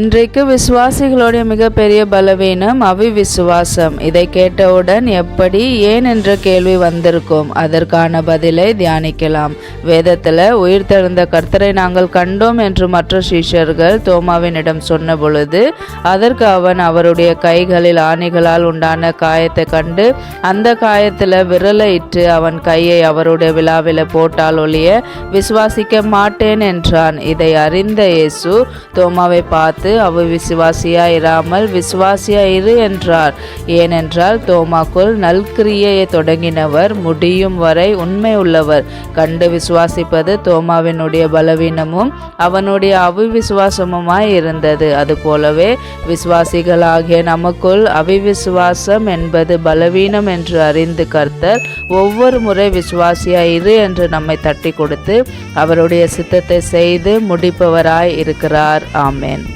இன்றைக்கு விசுவாசிகளுடைய மிகப்பெரிய பலவீனம் அவிவிசுவாசம். இதை கேட்டவுடன் எப்படி ஏன் என்ற கேள்வி வந்திருக்கும். அதற்கான பதிலை தியானிக்கலாம். வேதத்தில் உயிர்த்தெழுந்த கர்த்தரை நாங்கள் கண்டோம் என்று மற்ற சீஷர்கள் தோமாவினிடம் சொன்ன பொழுது அதற்கு அவன் அவருடைய கைகளில் ஆணிகளால் உண்டான காயத்தை கண்டு அந்த காயத்தில் விரலை இட்டு அவன் கையை அவருடைய விழாவில் போட்டால் ஒழிய விசுவாசிக்க மாட்டேன் என்றான். இதை அறிந்த இயேசு தோமாவை பார்த்து அவிசுவாசியாயிராமல் விசுவாசியாயிரு என்றார். ஏனென்றால் தோமாக்குள் நல்கிரியையை தொடங்கினவர் முடியும் வரை உண்மை உள்ளவர். கண்டு விசுவாசிப்பது தோமாவினுடைய பலவீனமும் அவனுடைய அவிவிசுவாசமுமாய் இருந்தது. அதுபோலவே விசுவாசிகளாகிய நமக்குள் அவிவிசுவாசம் என்பது பலவீனம் என்று அறிந்து கர்த்தர் ஒவ்வொரு முறை விசுவாசியாயிரு என்று நம்மை தட்டி கொடுத்து அவருடைய சித்தத்தை செய்து முடிப்பவராய் இருக்கிறார். ஆமென்.